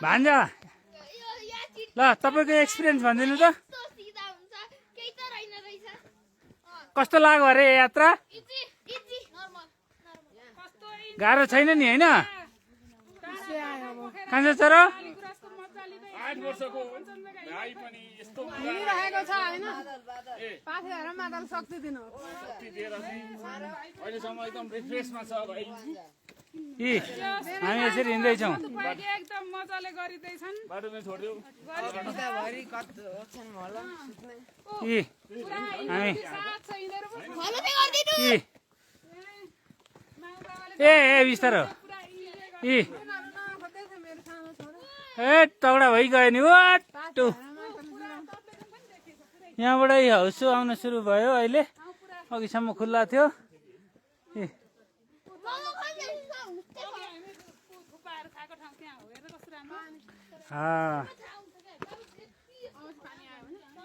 भान्जा ल तपाईँको एक्सपिरियन्स भनिदिनु त कस्तो लाग्यो अरे यात्रा गाह्रो छैन नि होइन कान्छा छोरो 8 वर्षको भाइ पनि यस्तो हिँडिरहेको छ होइन पाथेर मादल शक्ति दिनु शक्ति दिएर चाहिँ अहिलेसम्म एकदम रिफ्रेसमा छ भाइ यी हामी यसरी हिँड्दैछौँ एकदम मजाले गरिँदैछन् बाटोमै छोडिदेऊ यी हामी यी ए बिस्तारो यी ए तगडा भइगयो नि वाटो यहाँबाटै हाउसो आउन सुरु भयो अहिले अघिसम्म खुल्ला थियो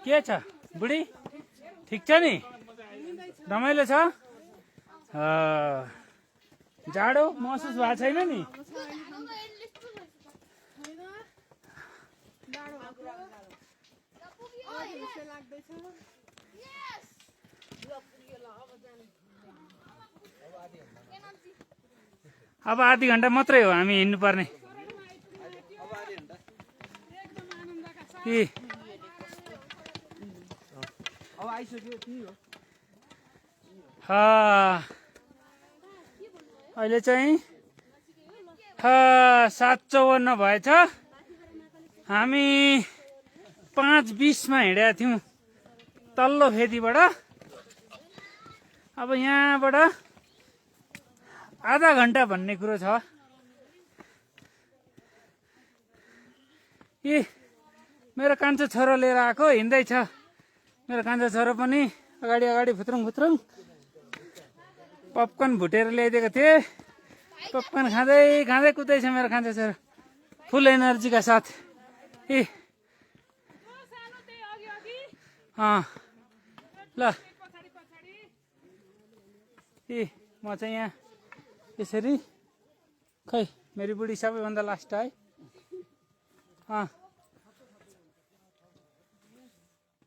के छ बुढी ठिक छ नि रमाइलो छ जाडो महसुस भएको छैन नि अब आधी घन्टा मात्रै हो हामी हिँड्नु पर्ने अहिले चाहिँ 7:54 भएछ हामी 5:20 हिँडेका थियौँ तल्लो फेदीबाट अब यहाँबाट आधा घन्टा भन्ने कुरो छ मेरो कान्छो छोरो लिएर आएको हिँड्दैछ मेरो कान्छो छोरो पनि अगाडि अगाडि फुत्रुङ फुत्रुङ पपकर्न भुटेर ल्याइदिएको थिएँ पपकर्न खाँदै खाँदै कुदैछ मेरो कान्छो छोरो फुल एनर्जीका साथ ल म चाहिँ यहाँ यसरी खै मेरो बुढी सबैभन्दा लास्ट है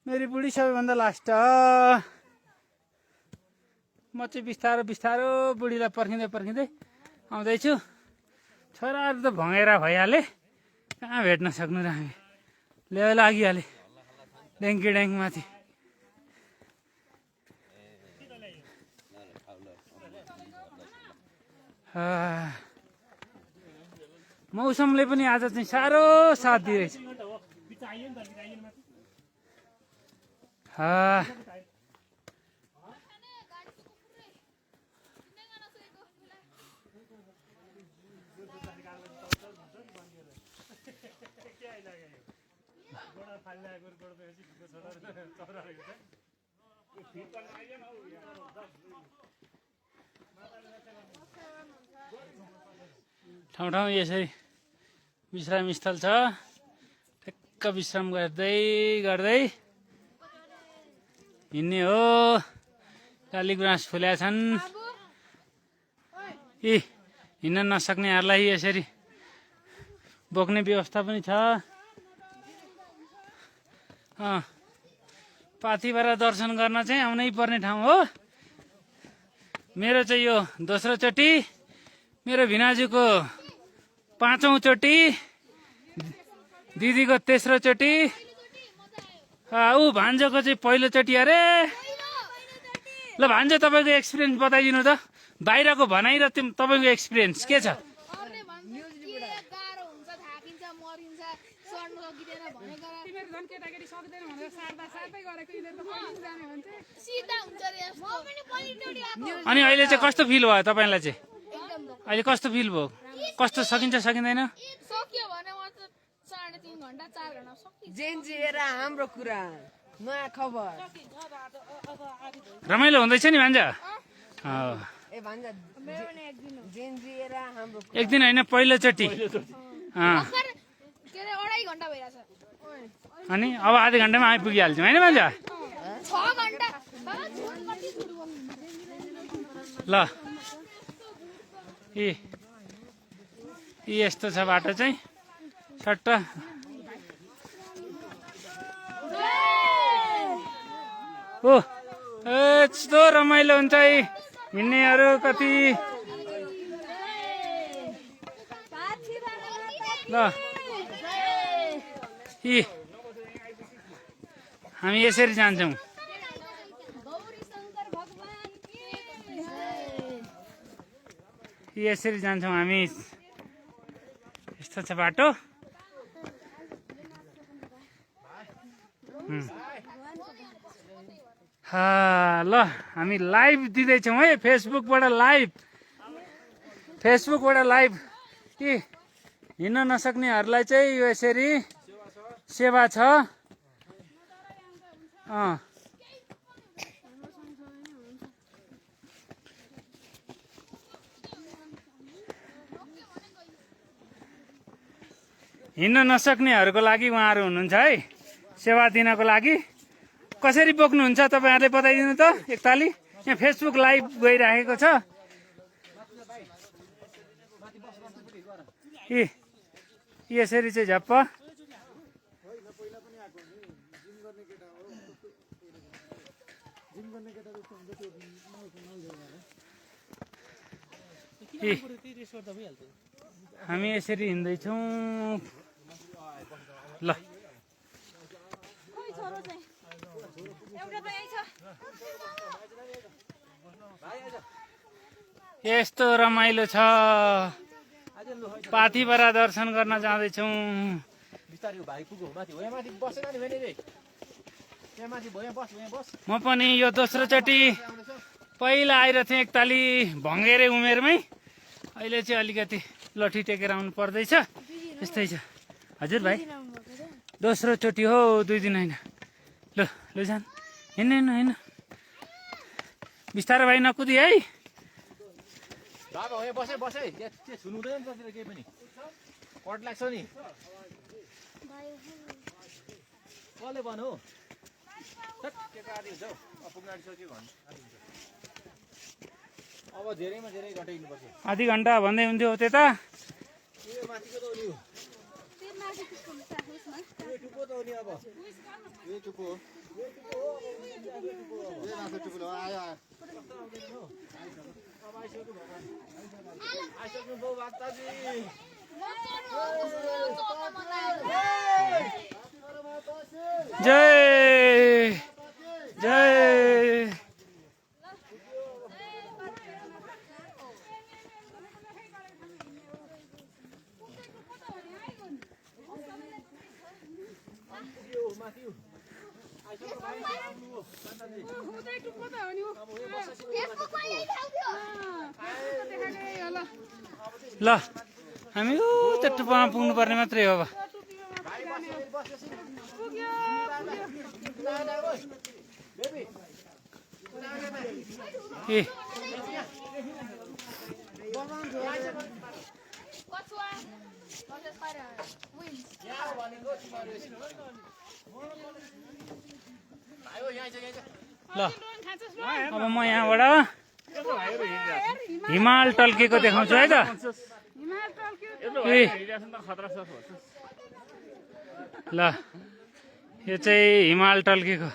मेरो बुढी सबैभन्दा लास्ट म चाहिँ बिस्तारो बिस्तारो बुढीलाई पर्खिँदै पर्खिँदै आउँदैछु छोराहरू त भँगेरा भइहाले कहाँ भेट्न सक्नु र हामी ल्याउ लागिहाले ड्याङ्की ड्याङ्क माथि मौसमले पनि आज चाहिँ साह्रो साथ दिइरहेछ ठाउँ ठाउँ यसरी विश्राम स्थल छ ठ्याक्क विश्राम गर्दै गर्दै हिँड्ने हो काली गुराँस फुल्या छन् हिँड्न नसक्नेहरूलाई यसरी बोक्ने व्यवस्था पनि छ पाथिभरा दर्शन गर्न चाहिँ आउनै पर्ने ठाउँ हो मेरो चाहिँ यो दोस्रो चोटि मेरो भिनाजुको 5औं चोटि दिदीको तेस्रो चोटि ऊ भान्जोको चाहिँ पहिलो चोटि अरे ल भान्जो तपाईँको एक्सपिरियन्स बताइदिनु त बाहिरको भनाइ र तपाईँको एक्सपिरियन्स के छ अनि अहिले चाहिँ कस्तो फिल भयो तपाईँलाई चाहिँ अहिले कस्तो फिल भयो कस्तो सकिन्छ सकिँदैन हाम्रो कुरा नयाँ खबर रमाइलो हुँदैछ नि भान्जा एक दिन होइन पहिलोचोटि अनि अब आधा घन्टामा आइपुगिहाल्छौँ होइन भान्जा ल यस्तो छ बाटो चाहिँ सट्टा ओ यस्तो रमाइलो हुन्छ है हिँड्नेहरू कति ल हामी यसरी जान्छौँ यसरी जान्छौँ हामी यस्तो छ बाटो ल हामी लाइभ दिँदैछौँ है फेसबुकबाट लाइभ कि हिँड्न नसक्नेहरूलाई चाहिँ यो यसरी सेवा छ हिँड्न नसक्नेहरूको लागि उहाँहरू हुनुहुन्छ है सेवा दिनको लागि कसरी बोक्नुहुन्छ तपाईँहरूले बताइदिनु त एकताली यहाँ फेसबुक लाइभ गइराखेको छ यसरी चाहिँ झप्प हामी यसरी हिँड्दैछौँ ल यस्तो रमाइलो छ पाथिभरा दर्शन गर्न जाँदैछौँ म पनि यो दोस्रो चोटि पहिला आइरहेको थिएँ एकताली भङ्गेरे उमेरमै अहिले चाहिँ अलिकति लठी टेकेर आउनु पर्दैछ यस्तै छ हजुर भाइ दोस्रो चोटि हो 2 दिन होइन ल जान हिँड्नु बिस्तारो भाइ नकुदी है बसे छुनु हुँदैन त्यतिर केही पनि कट लाग्छ नि कसले भन्नु अब धेरैमा धेरै घटाइनुपर्छ आधी घन्टा भन्दै हुन्थ्यो त्यता जय जय ल हामी त्यो टुप्पोमा पुग्नु पर्ने मात्रै हो अब ल अब म यहाँबाट हिमाल टल्केको देखाउँछु है त ल यो चाहिँ हिमाल टल्केको